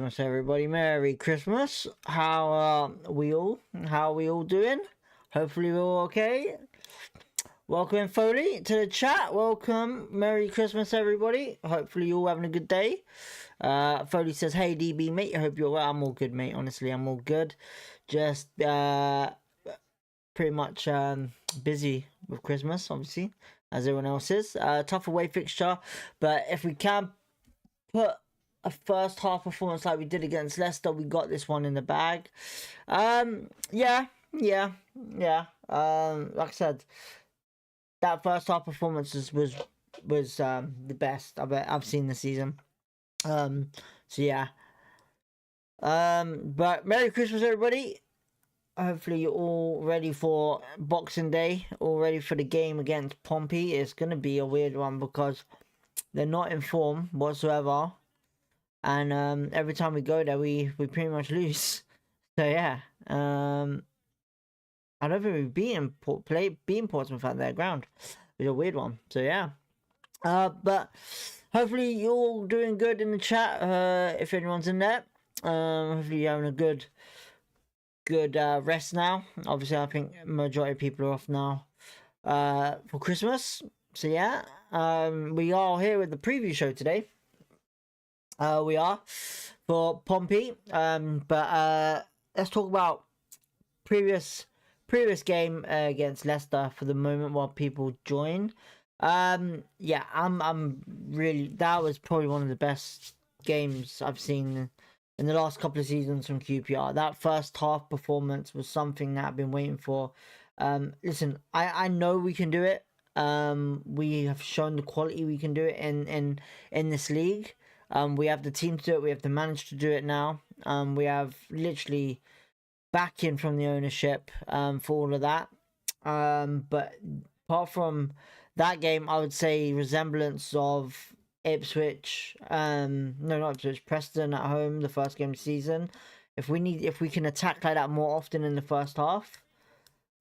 Christmas, everybody. Merry Christmas. How are we all doing? Hopefully we're all okay. Welcome Foley to the chat. Welcome. Merry Christmas, everybody. Hopefully you're all having a good day. Foley says, hey DB mate, I hope you're well. I'm all good, mate. Honestly, I'm all good. Just pretty much busy with Christmas, obviously, as everyone else is. Tough away fixture, but if we can put a first half performance like we did against Leicester, we got this one in the bag. Yeah. Like I said, that first half performance was the best I've seen this season. So yeah. But Merry Christmas, everybody. Hopefully you're all ready for Boxing Day, all ready for the game against Pompey. It's gonna be a weird one because they're not in form whatsoever, and every time we go there, we pretty much lose. So yeah, I don't think we've beaten Portsmouth at their ground. It's a weird one. So yeah, but hopefully you're all doing good in the chat. If anyone's in there, hopefully you're having a good rest now. Obviously, I think majority of people are off now for Christmas. So yeah, we are here with the preview show today. We are for Pompey. But let's talk about previous game against Leicester for the moment while people join. Yeah, I'm really, that was probably one of the best games I've seen in the last couple of seasons from QPR. That first half performance was something that I've been waiting for. Listen, I know we can do it. We have shown the quality we can do it in this league. We have the team to do it. We have the manager to do it now. We have literally backing from the ownership for all of that. But apart from that game, I would say resemblance of Ipswich, no, not Ipswich, Preston at home, the first game of the season. If we can attack like that more often in the first half,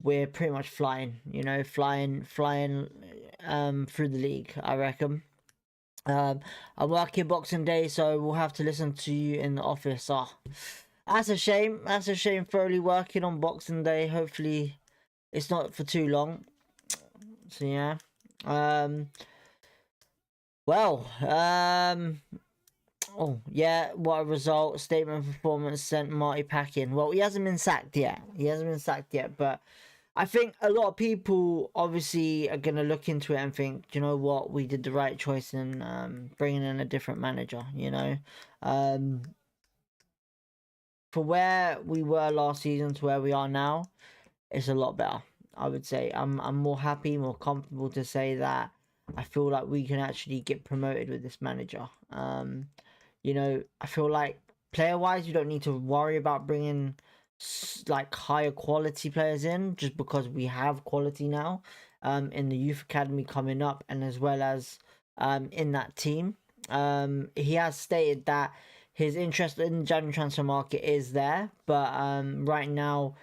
we're pretty much flying through the league, I reckon. I'm working Boxing Day, so we'll have to listen to you in the office. That's a shame. Thoroughly working on Boxing Day. Hopefully it's not for too long. So yeah. Oh yeah, what a result. Statement of performance sent Marty packing. Well, he hasn't been sacked yet. But I think a lot of people obviously are going to look into it and think, you know what, we did the right choice in bringing in a different manager, For where we were last season to where we are now, it's a lot better, I would say. I'm more happy, more comfortable to say that I feel like we can actually get promoted with this manager. I feel like player-wise, you don't need to worry about bringing like higher quality players in, just because we have quality now in the youth academy coming up, and as well as in that team. He has stated that his interest in the January transfer market is there, but right now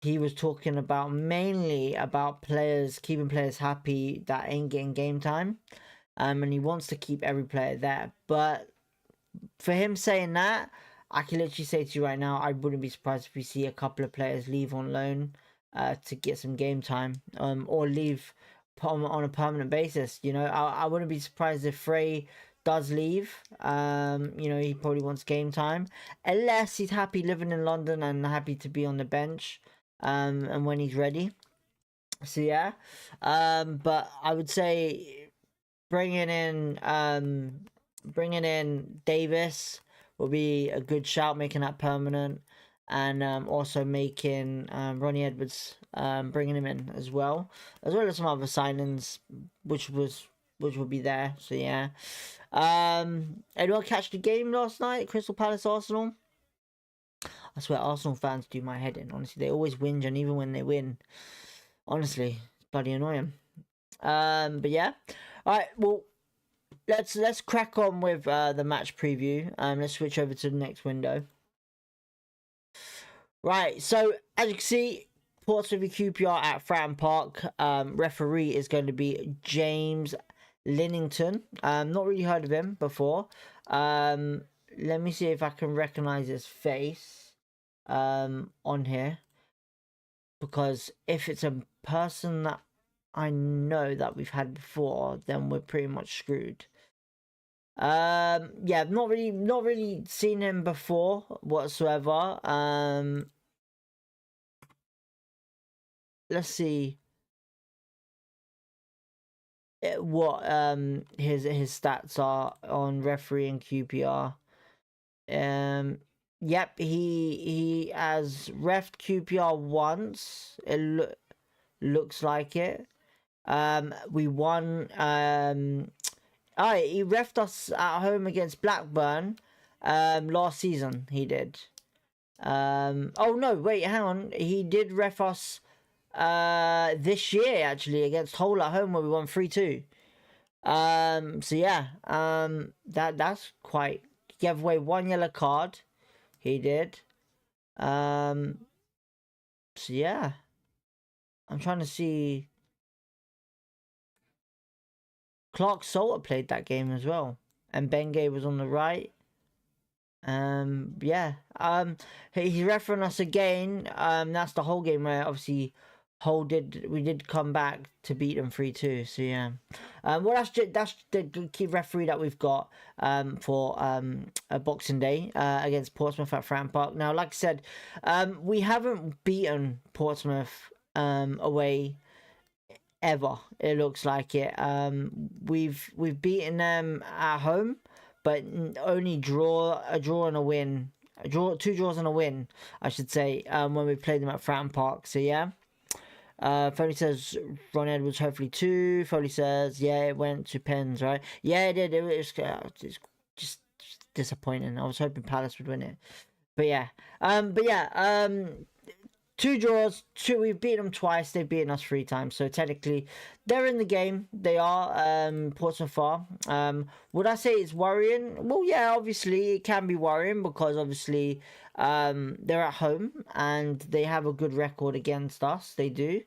he was talking about mainly about players, keeping players happy that ain't getting game time, and he wants to keep every player there. But for him saying that, I can literally say to you right now, I wouldn't be surprised if we see a couple of players leave on loan to get some game time, or leave on a permanent basis. I wouldn't be surprised if Frey does leave. He probably wants game time, unless he's happy living in London and happy to be on the bench, and when he's ready. So yeah, but I would say bringing in Davis will be a good shout, making that permanent, and also making Ronnie Edwards, bringing him in as well as some other signings, which will be there. So yeah. Anyone catch the game last night? Crystal Palace Arsenal. I swear Arsenal fans do my head in. Honestly, they always whinge, and even when they win, honestly, it's bloody annoying. But yeah. All right. Well, let's crack on with the match preview. Let's switch over to the next window. Right. So as you can see, Portsmouth QPR at Fratton Park. Referee is going to be James Linnington. Not really heard of him before. let me see if I can recognize his face on here, because if it's a person that I know that we've had before, then we're pretty much screwed. Yeah, not really seen him before whatsoever. Let's see what his stats are on referee and QPR. Yep, he has reffed QPR once. It looks like it. We won. He reffed us at home against Blackburn last season. He did. Oh no, wait, hang on. He did ref us this year actually against Hull at home where we won 3-2. So yeah, that's quite. He gave away one yellow card. He did. So yeah, I'm trying to see. Clark Salter played that game as well, and Bengay was on the right. Yeah. He's referring us again. That's the whole game where obviously we did come back to beat them 3-2. So yeah. Well, that's the key referee that we've got for a Boxing Day against Portsmouth at Fratton Park. Now, like I said, we haven't beaten Portsmouth away ever. It looks like it. We've beaten them at home, but only a draw and a win. Two draws and a win, I should say, when we played them at Fratton Park. So yeah. Foley says Ron Edwards hopefully 2. Foley says yeah, it went to pens, right? Yeah, it did. It was just disappointing. I was hoping Palace would win it, but yeah. 2 draws, we've beaten them twice, they've beaten us 3 times, so technically they're in the game. They are. Portsmouth are. Would I say it's worrying? Well, yeah, obviously it can be worrying, because obviously they're at home and they have a good record against us. They do.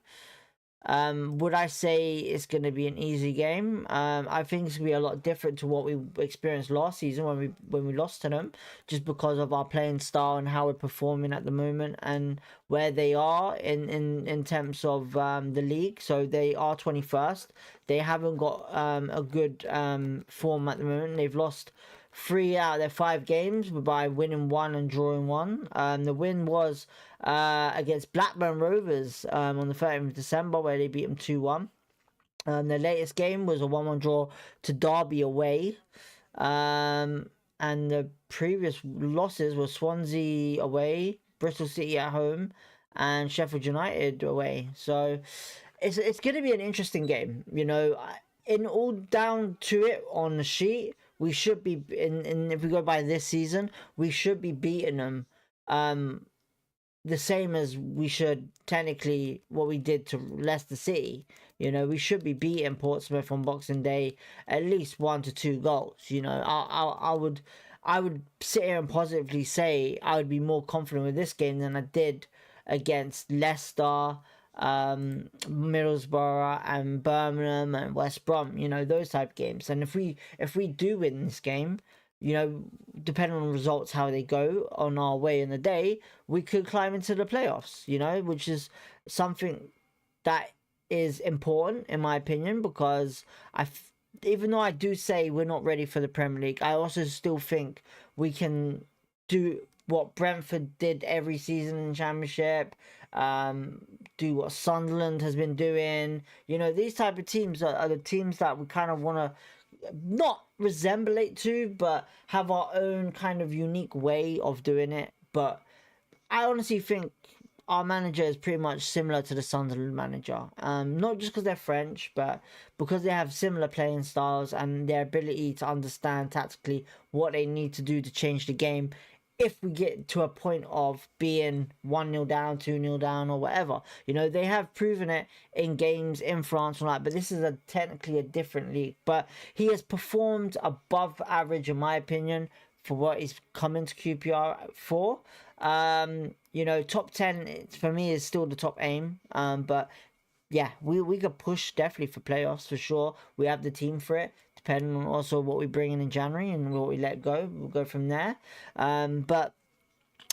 Would I say it's going to be an easy game? I think it's going to be a lot different to what we experienced last season when we lost to them, just because of our playing style and how we're performing at the moment and where they are in terms of the league. So they are 21st. They haven't got a good form at the moment. They've lost 3 out of their 5 games by winning 1 and drawing 1. The win was against Blackburn Rovers on the 30th of December, where they beat them 2-1. The latest game was a 1-1 draw to Derby away. And the previous losses were Swansea away, Bristol City at home, and Sheffield United away. So it's going to be an interesting game. You know, in all down to it on the sheet, we should be in if we go by this season, we should be beating them the same as we should technically what we did to Leicester City. You know, we should be beating Portsmouth on Boxing Day at least 1 to 2 goals. You know, I would sit here and positively say I would be more confident with this game than I did against Leicester, Middlesbrough and Birmingham and West Brom, you know, those type of games. And if we do win this game, you know, depending on the results, how they go on our way in the day, we could climb into the playoffs, you know, which is something that is important in my opinion, because even though I do say we're not ready for the Premier League, I also still think we can do what Brentford did every season in the Championship, do what Sunderland has been doing. You know, these type of teams are the teams that we kind of want to not resemble it to, but have our own kind of unique way of doing it. But I honestly think our manager is pretty much similar to the Sunderland manager. Not just because they're French, but because they have similar playing styles and their ability to understand tactically what they need to do to change the game if we get to a point of being 1-0 down, 2-0 down, or whatever. You know, they have proven it in games in France and that, but this is technically a different league. But he has performed above average, in my opinion, for what he's come into QPR for. You know, top 10 for me is still the top aim. But yeah, we could push definitely for playoffs for sure. We have the team for it. depending on also what we bring in January and what we let go. We'll go from there.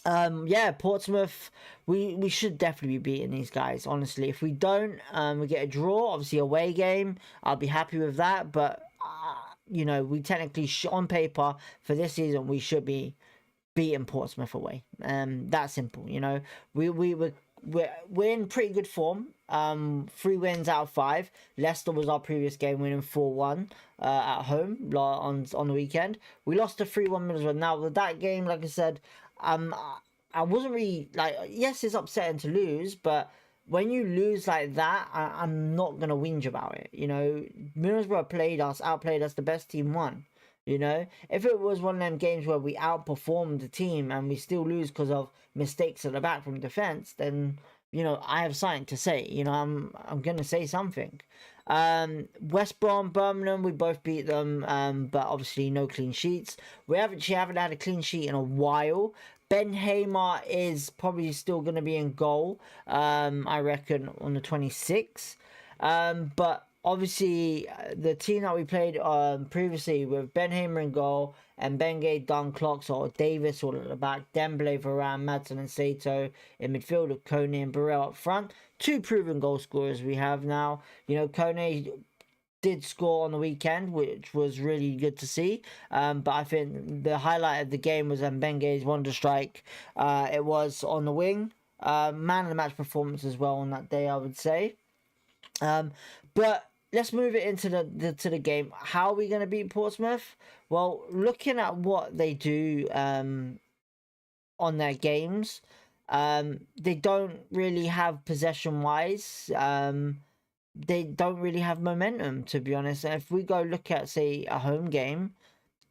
Yeah, Portsmouth, we should definitely be beating these guys, honestly. If we don't, we get a draw, obviously away game, I'll be happy with that, but you know, we technically on paper for this season we should be beating Portsmouth away. That simple, you know. We're in pretty good form. 3 wins out of 5. Leicester was our previous game, winning 4-1 at home on the weekend. We lost to 3-1 Middlesbrough. Now with that game, like I said, I wasn't really like, yes, it's upsetting to lose, but when you lose like that, I'm not gonna whinge about it. You know, Middlesbrough outplayed us, the best team won. You know, if it was one of them games where we outperformed the team and we still lose because of mistakes at the back from defense, then, you know, I have something to say. You know, I'm gonna say something. West Brom, Birmingham, we both beat them, but obviously no clean sheets. We haven't had a clean sheet in a while. Ben Hamer is probably still going to be in goal, I reckon, on the 26th. But obviously, the team that we played previously with Ben Hamer in goal and Bengay, Dunn, Clocks, or Davis all at the back, Dembele, Varane, Madsen and Sato in midfield, with Kone and Burrell up front. 2 proven goal scorers we have now. You know, Kone did score on the weekend, which was really good to see. But I think the highlight of the game was Mbengay's wonder strike. It was on the wing. Man of the match performance as well on that day, I would say. But let's move it into the game. How are we going to beat Portsmouth? Well, looking at what they do on their games, they don't really have possession-wise. They don't really have momentum, to be honest. And if we go look at, say, a home game,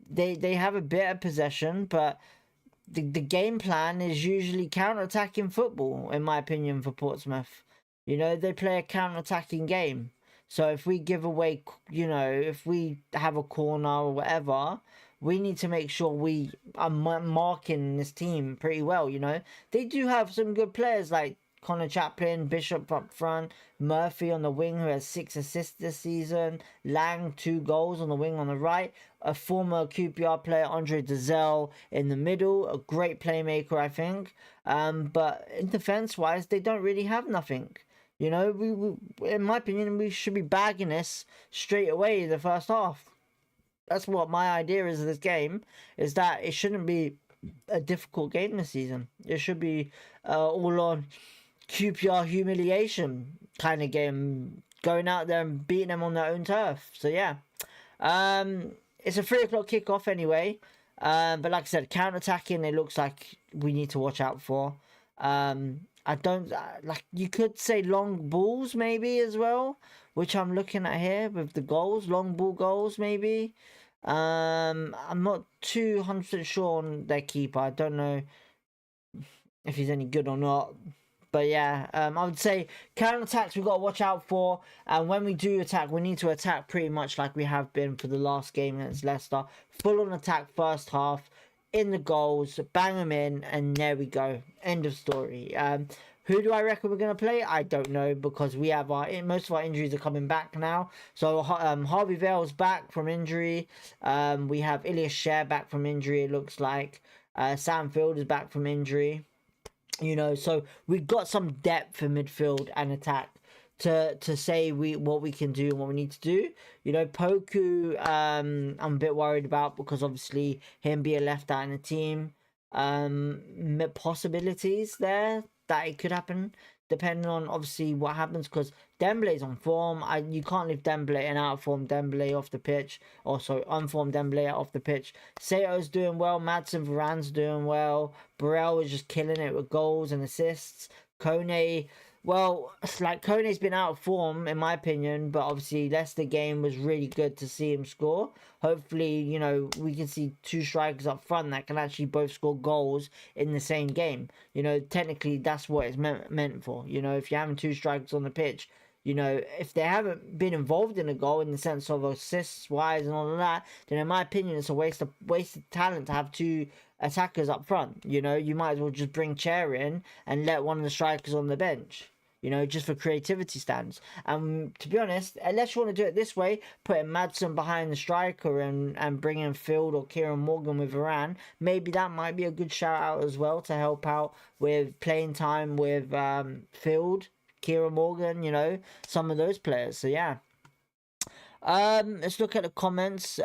they have a bit of possession, but the game plan is usually counter-attacking football, in my opinion, for Portsmouth. You know, they play a counter-attacking game. So if we give away, you know, if we have a corner or whatever, we need to make sure we are marking this team pretty well, you know. They do have some good players like Connor Chaplin, Bishop up front, Murphy on the wing, who has 6 assists this season, Lang 2 goals on the wing on the right, a former QPR player, Andre Dazelle, in the middle, a great playmaker, I think. But in defense-wise, they don't really have nothing. You know, we in my opinion, we should be bagging this straight away in the first half. That's what my idea is of this game, is that it shouldn't be a difficult game this season. It should be all on QPR humiliation kind of game, going out there and beating them on their own turf. So yeah, it's a 3 o'clock kickoff anyway. But like I said, counter-attacking, it looks like we need to watch out for. I don't like, you could say long balls maybe as well, which I'm looking at here with the goals, long ball goals maybe. I'm not 100% sure on their keeper. I don't know if he's any good or not. But yeah, I would say counter-attacks we've got to watch out for. And when we do attack, we need to attack pretty much like we have been for the last game against Leicester. Full on attack first half, in the goals, bang them in, and there we go. End of story. Who do I reckon we're going to play? I don't know, because we have most of our injuries are coming back now. So Harvey Vale's back from injury. We have Ilias Sher back from injury, it looks like. Sam Field is back from injury. You know, so we've got some depth in midfield and attack to say what we can do and what we need to do. You know, Poku, I'm a bit worried about, because obviously him being left out in the team. Possibilities there that it could happen, depending on obviously what happens, because Dembele's on form. You can't leave Dembele and out of form Dembele off the pitch. Also, unformed Dembele off the pitch. Sato's doing well. Madsen, Varane's doing well. Burrell is just killing it with goals and assists. Kone, well, like, Kone's been out of form, in my opinion, but obviously Leicester game was really good to see him score. Hopefully, you know, we can see 2 strikers up front that can actually both score goals in the same game. You know, technically, that's what it's meant for. You know, if you're having 2 strikers on the pitch, you know, if they haven't been involved in a goal in the sense of assists-wise and all of that, then in my opinion, it's a waste of talent to have 2 attackers up front. You know, you might as well just bring Chair in and let one of the strikers on the bench. you know, just for creativity stands. And to be honest, unless you want to do it this way, putting Madsen behind the striker and bring in Field or Kieran Morgan with Varane, maybe that might be a good shout out as well to help out with playing time with Field, Kieran Morgan, you know, some of those players. So yeah. Let's look at the comments.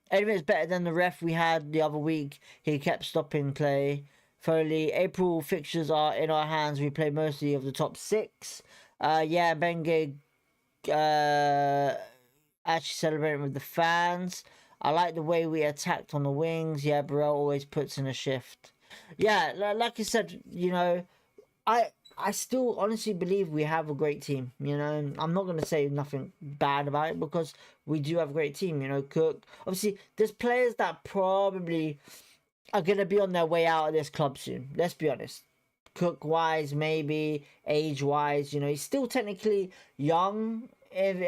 Anything's better than the ref we had the other week. He kept stopping play. Foley, April fixtures are in our hands. We play mostly of the top 6. Yeah, Benge actually celebrating with the fans. I like the way we attacked on the wings. Yeah, Burrell always puts in a shift. Yeah, like I said, you know, I still honestly believe we have a great team, you know, and I'm not going to say nothing bad about it because we do have a great team, you know. Cook, obviously, there's players that probably are going to be on their way out of this club soon. Let's be honest. Cook-wise, maybe, age-wise, you know, he's still technically young. And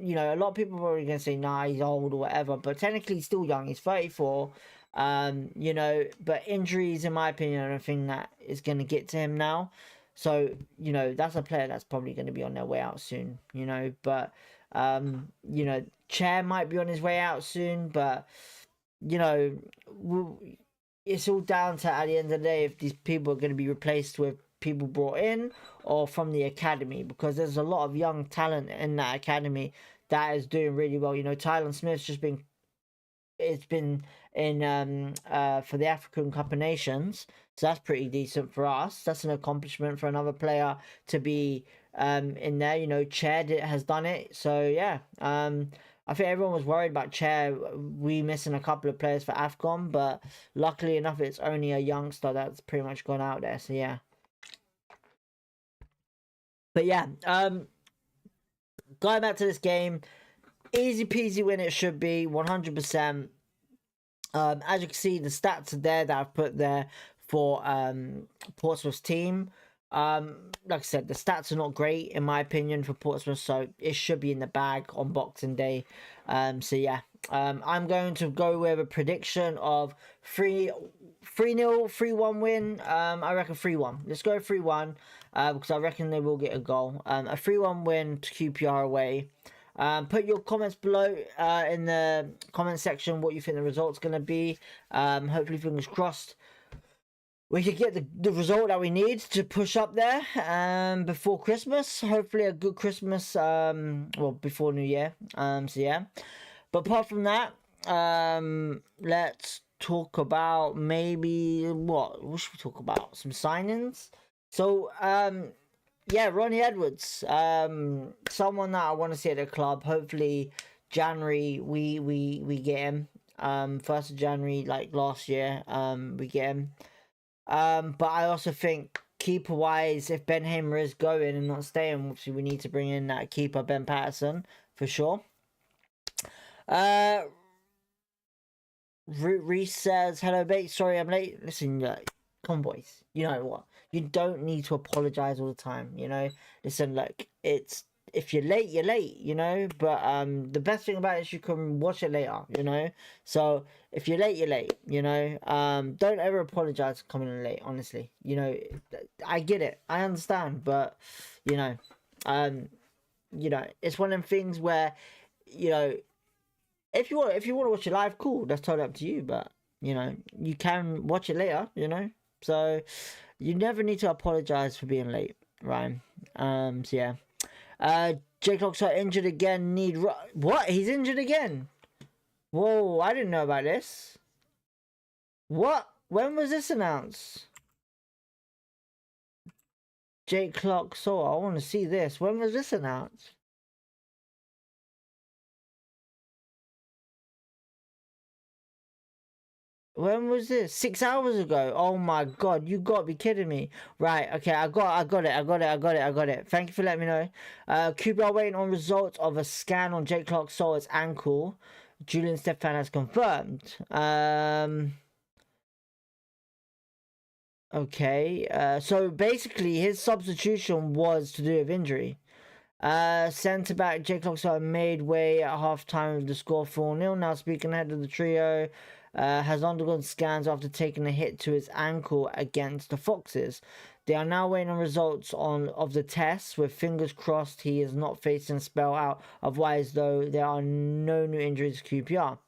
you know, a lot of people are probably going to say, nah, he's old or whatever, but technically he's still young. He's 34. You know, but injuries, in my opinion, are a thing that is going to get to him now. So, you know, that's a player that's probably going to be on their way out soon, you know. But, you know, Chair might be on his way out soon, but, you know, it's all down to, at the end of the day, if these people are going to be replaced with people brought in or from the academy, because there's a lot of young talent in that academy that is doing really well. You know, Tylen Smith's just been, it's been in for the African Cup of Nations, so that's pretty decent for us. That's an accomplishment for another player to be in there. You know, Chair has done it, so yeah. I think everyone was worried about Chair, we missing a couple of players for AFCON, but luckily enough, it's only a youngster that's pretty much gone out there, so yeah. But yeah, going back to this game, easy peasy win it should be, 100%. As you can see, the stats are there that I've put there for Portsmouth's team. Like I said, the stats are not great in my opinion for Portsmouth, so it should be in the bag on Boxing Day. So yeah, I'm going to go with a prediction of 3-0, 3-1 win. I reckon 3-1. Let's go 3-1 because I reckon they will get a goal. A 3-1 win to QPR away. Put your comments below in the comment section what you think the result's going to be. Hopefully, fingers crossed, we can get the result that we need to push up there before Christmas. Hopefully a good Christmas, well, before New Year. So yeah. But apart from that, let's talk about maybe, what should we talk about? Some signings. So, yeah, Ronnie Edwards, someone that I want to see at the club. Hopefully January we get him. 1st of January, like last year, we get him. But I also think keeper wise, if Ben Hamer is going and not staying, obviously we need to bring in that keeper, Ben Patterson, for sure. Reese says, hello mate, sorry I'm late. Listen, come on boys, you know what, you don't need to apologize all the time, you know. Listen, like, it's, if you're late, you're late, you know. But the best thing about it is you can watch it later, you know. So if you're late, you're late, you know. Don't ever apologize for coming in late, honestly, you know. I get it, I understand, but you know, it's one of them things where, you know, if you want to watch it live, cool, that's totally up to you, but you know, you can watch it later, you know. So you never need to apologize for being late, Ryan. So yeah. Jake Oxford injured again. What? He's injured again? Whoa, I didn't know about this. What? When was this announced? Jake Clark Saw. I want to see this. When was this announced? When was this? 6 hours ago. Oh my god, you gotta be kidding me. Right, okay, I got it. Thank you for letting me know. QPR waiting on results of a scan on Jake Clark Saul's ankle. Julian Stefan has confirmed. Okay, so basically his substitution was to do with injury. Centre back Jake Clark Saul made way at half time with the score 4-0. Now speaking ahead of the trio. Has undergone scans after taking a hit to his ankle against the Foxes. They are now waiting on results of the tests, with fingers crossed he is not facing a spell out. Otherwise, though, there are no new injuries to QPR.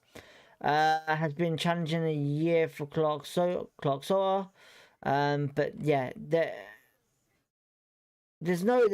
Has been challenging a year for Clark Sower. But yeah, there's not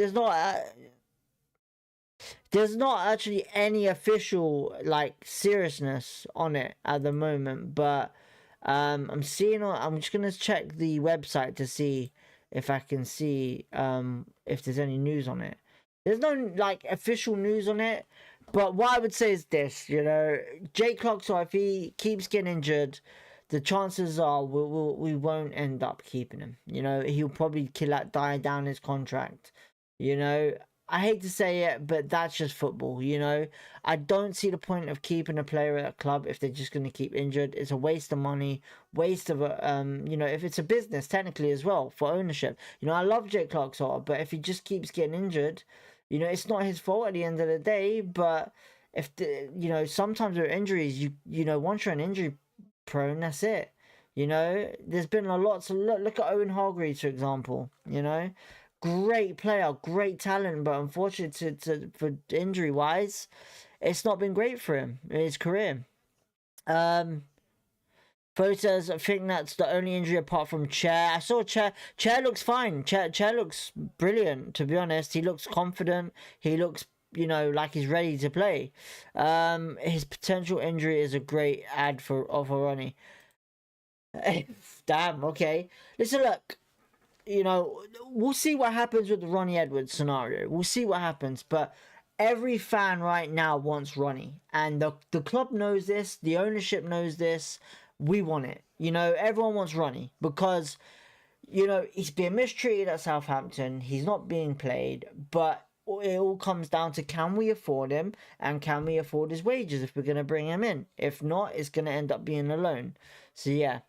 actually any official like seriousness on it at the moment, but I'm just gonna check the website to see if I can see if there's any news on it. There's no like official news on it, but what I would say is this, you know, Jake Clarkson, if he keeps getting injured, the chances are we won't end up keeping him. You know, he'll probably die down his contract. You know, I hate to say it, but that's just football, you know. I don't see the point of keeping a player at a club if they're just going to keep injured. It's a waste of money, waste of, you know, if it's a business, technically as well, for ownership. You know, I love Jake Clarkson, but if he just keeps getting injured, you know, it's not his fault at the end of the day, but if, you know, sometimes with injuries, you know, once you're an injury prone, that's it. You know, there's been a lot, so look at Owen Hargreaves, for example, you know. Great player, great talent, but unfortunately, for injury wise, it's not been great for him in his career. Photos, I think that's the only injury apart from Chair. I saw Chair. Chair looks fine. Chair looks brilliant. To be honest, he looks confident. He looks, you know, like he's ready to play. His potential injury is a great ad for Ronnie. Damn. Okay. Listen, look. You know, we'll see what happens with the Ronnie Edwards scenario. We'll see what happens, but every fan right now wants Ronnie, and the club knows this, the ownership knows this. We want it. You know, everyone wants Ronnie because, you know, he's being mistreated at Southampton. He's not being played, but it all comes down to, can we afford him, and can we afford his wages if we're going to bring him in? If not, it's going to end up being a loan. So yeah.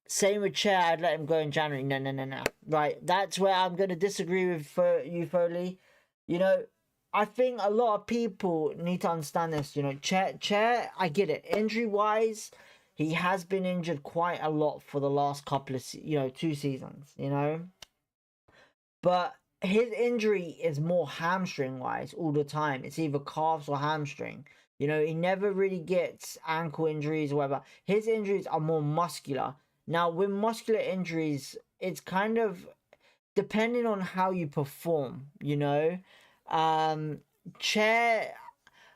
Same with Chair, I'd let him go in January. No. Right, that's where I'm going to disagree with you, Foley. You know, I think a lot of people need to understand this. You know, Chair, I get it. Injury-wise, he has been injured quite a lot for the last couple of, 2 seasons, you know. But his injury is more hamstring-wise all the time. It's either calves or hamstring. You know, he never really gets ankle injuries or whatever. His injuries are more muscular. Now, with muscular injuries, it's kind of depending on how you perform, you know. Chair,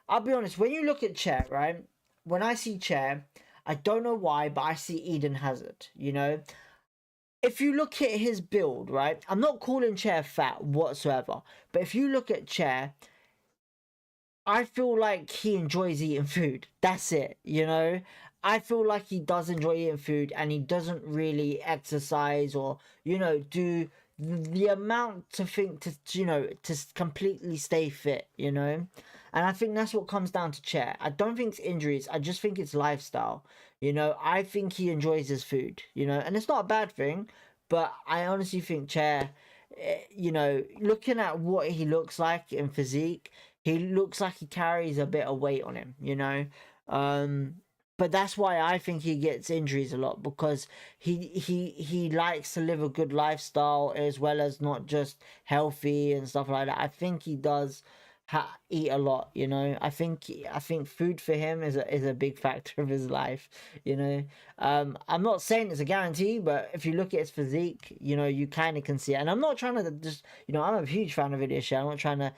I'll be honest, when you look at Chair, right? When I see Chair, I don't know why, but I see Eden Hazard, you know. If you look at his build, right? I'm not calling Chair fat whatsoever, but if you look at Chair, I feel like he enjoys eating food. That's it, you know. I feel like he does enjoy eating food, and he doesn't really exercise or, you know, do the amount to think to, you know, to completely stay fit, you know. And I think that's what comes down to Chair. I don't think it's injuries. I just think it's lifestyle. You know, I think he enjoys his food, you know, and it's not a bad thing, but I honestly think Chair, you know, looking at what he looks like in physique, he looks like he carries a bit of weight on him, you know. But that's why I think he gets injuries a lot, because he likes to live a good lifestyle as well as not just healthy and stuff like that. I think he does eat a lot, you know. I think food for him is a big factor of his life, you know. I'm not saying it's a guarantee, but if you look at his physique, you know, you kind of can see it. And I'm not trying to just, you know, I'm a huge fan of Idisha. I'm not trying to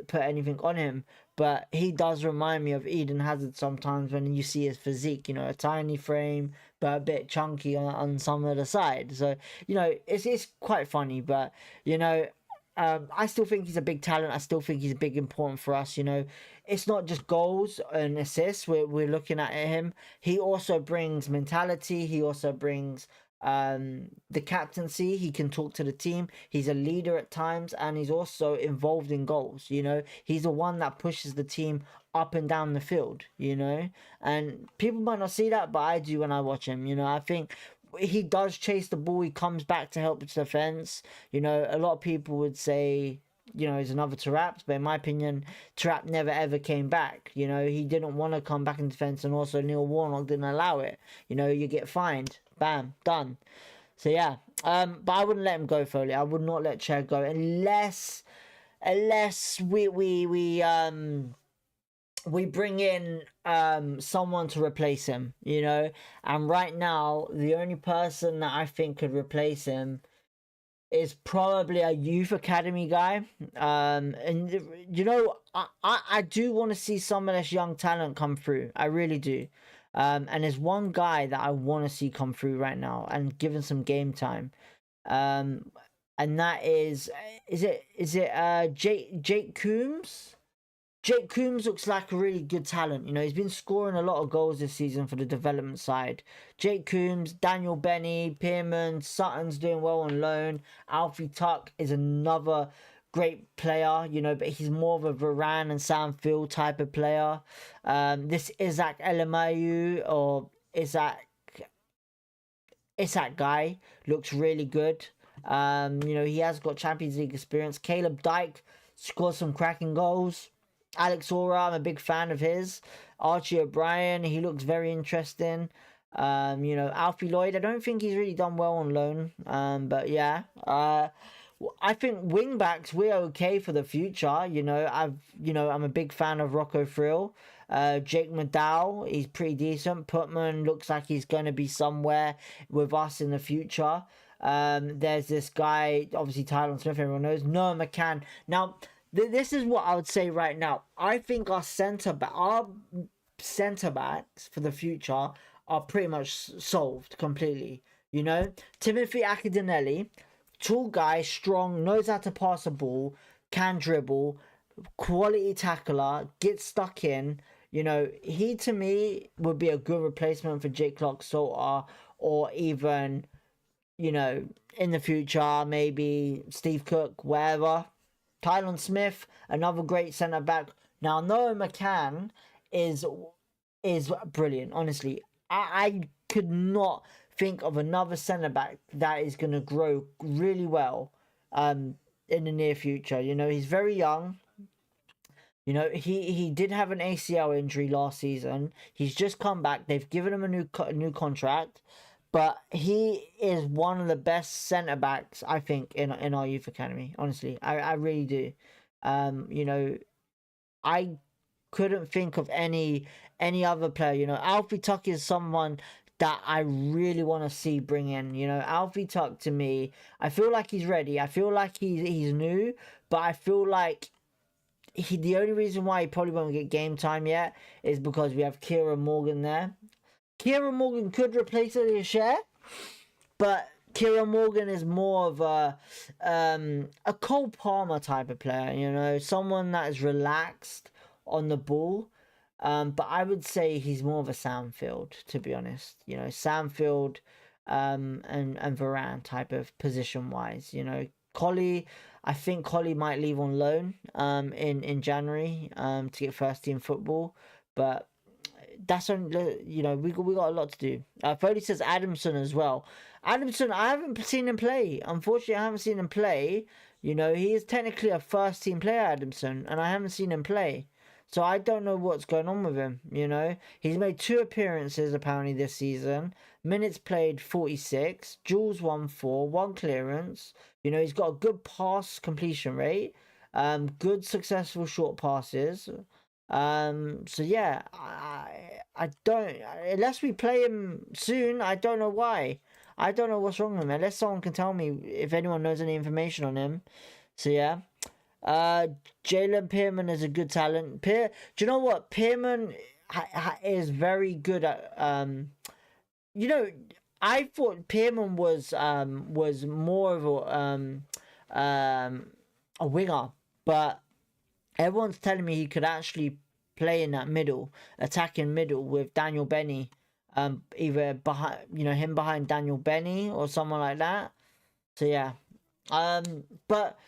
put anything on him, but he does remind me of Eden Hazard sometimes when you see his physique, you know, a tiny frame but a bit chunky on some of the side. So, you know, it's quite funny, but, you know, I still think he's a big talent. I still think he's big important for us, you know. It's not just goals and assists we're looking at him. He also brings mentality. He also brings the captaincy. He can talk to the team. He's a leader at times, and he's also involved in goals, you know. He's the one that pushes the team up and down the field, you know. And people might not see that, but I do when I watch him, you know. I think he does chase the ball. He comes back to help the defense. You know, a lot of people would say, you know, he's another Tarap, but in my opinion, Tarap never ever came back. You know, he didn't want to come back in defense, and also Neil Warnock didn't allow it. You know, you get fined, bam, done. So yeah, But I wouldn't let him go, Foley. I would not let Chair go unless we bring in someone to replace him, you know. And right now, the only person that I think could replace him is probably a youth academy guy. And you know, I do want to see some of this young talent come through. I really do. And there's one guy that I want to see come through right now and given some game time. And that is it Jake Coombs? Jake Coombs looks like a really good talent. You know, he's been scoring a lot of goals this season for the development side. Jake Coombs, Daniel Benny, Pearman, Sutton's doing well on loan. Alfie Tuck is another great player, you know, but he's more of a Varane and Sam Field type of player. This Isaac Elemayu or Isaac guy looks really good. You know, he has got Champions League experience. Caleb Dyke scored some cracking goals. Alex Ora, I'm a big fan of his. Archie O'Brien, he looks very interesting. You know, Alfie Lloyd, I don't think he's really done well on loan. But yeah, I think wing backs we're okay for the future. You know, I'm a big fan of Rocco Frill. Jake McDowell, he's pretty decent. Putman looks like he's going to be somewhere with us in the future. There's this guy, obviously Tyler Smith, everyone knows. Noah McCann. Now, this is what I would say right now. I think our centre backs for the future are pretty much solved completely. You know, Timothy Akindele, tall guy, strong, knows how to pass the ball, can dribble, quality tackler, gets stuck in. You know, he to me would be a good replacement for Jake Clark-Salter, or even, you know, in the future maybe Steve Cook, wherever. Tylen Smith, another great centre back. Now Noah McCann is brilliant. Honestly, I could not think of another centre back that is going to grow really well in the near future. You know, he's very young. You know, he did have an ACL injury last season. He's just come back. They've given him a new contract. But he is one of the best centre backs, I think, in our youth academy. Honestly, I really do. You know, I couldn't think of any other player. You know, Alfie Tuck is someone that I really want to see bring in. You know, Alfie Tuck, to me, I feel like he's ready. I feel like he's new, but I feel like the only reason why he probably won't get game time yet is because we have Kieran Morgan there. Kieran Morgan could replace Alicia, but Kieran Morgan is more of a Cole Palmer type of player, you know, someone that is relaxed on the ball. But I would say he's more of a Sam Field, to be honest. You know, Sam Field and Varane type of position wise. You know, Collie, I think Collie might leave on loan in January to get first team football, but that's only, you know, we got a lot to do. Foley says Adamson as well. Adamson, I haven't seen him play. Unfortunately, I haven't seen him play. You know, he is technically a first team player, Adamson, and I haven't seen him play. So I don't know what's going on with him, you know. He's made 2 appearances apparently this season. Minutes played 46. Jules 1-4, 1 clearance. You know, he's got a good pass completion rate. Good successful short passes. So yeah, I don't, unless we play him soon, I don't know why. I don't know what's wrong with him, unless someone can tell me if anyone knows any information on him. So yeah. Jalen Pearman is a good talent. Do you know what? Pearman is very good at, you know, I thought Pearman was more of a winger, but everyone's telling me he could actually play in that middle, attacking middle with Daniel Benny, either behind, you know, him behind Daniel Benny or someone like that. So yeah, but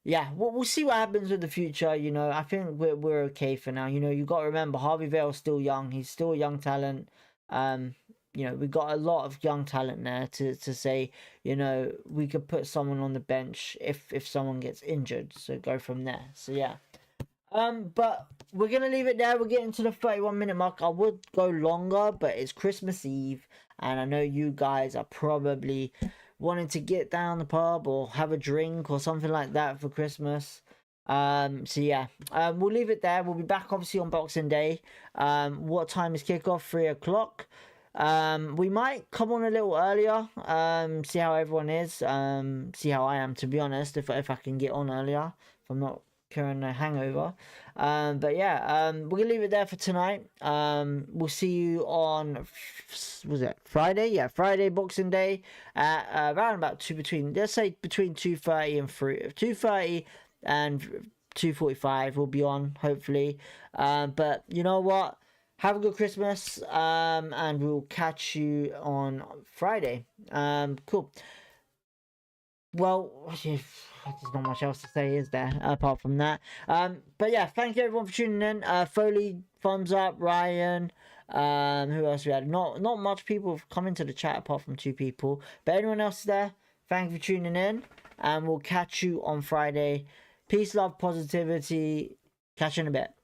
yeah, we'll see what happens with the future. You know, I think we're okay for now. You know, you got to remember Harvey Vale's still young. He's still a young talent. You know, we got a lot of young talent there to say, you know, we could put someone on the bench if someone gets injured. So go from there. So yeah. But we're gonna leave it there. We're getting to the 31-minute mark. I would go longer, but it's Christmas Eve, and I know you guys are probably wanting to get down the pub or have a drink or something like that for Christmas. So yeah, we'll leave it there. We'll be back obviously on Boxing Day. What time is kickoff? 3 o'clock. We might come on a little earlier, see how everyone is, see how I am, to be honest, if I can get on earlier, if I'm not carrying a hangover. But yeah, we're gonna leave it there for tonight. We'll see you on, was it Friday? Yeah, Friday, Boxing Day, at around about let's say between 2:30 and 2:30 and 2:45 we'll be on, hopefully. But you know what? Have a good Christmas, and we'll catch you on Friday. Cool. Well, there's not much else to say, is there, apart from that? But yeah, thank you everyone for tuning in. Foley, thumbs up, Ryan. Who else we had? Not much people have come into the chat apart from 2 people. But anyone else there, thank you for tuning in, and we'll catch you on Friday. Peace, love, positivity. Catch you in a bit.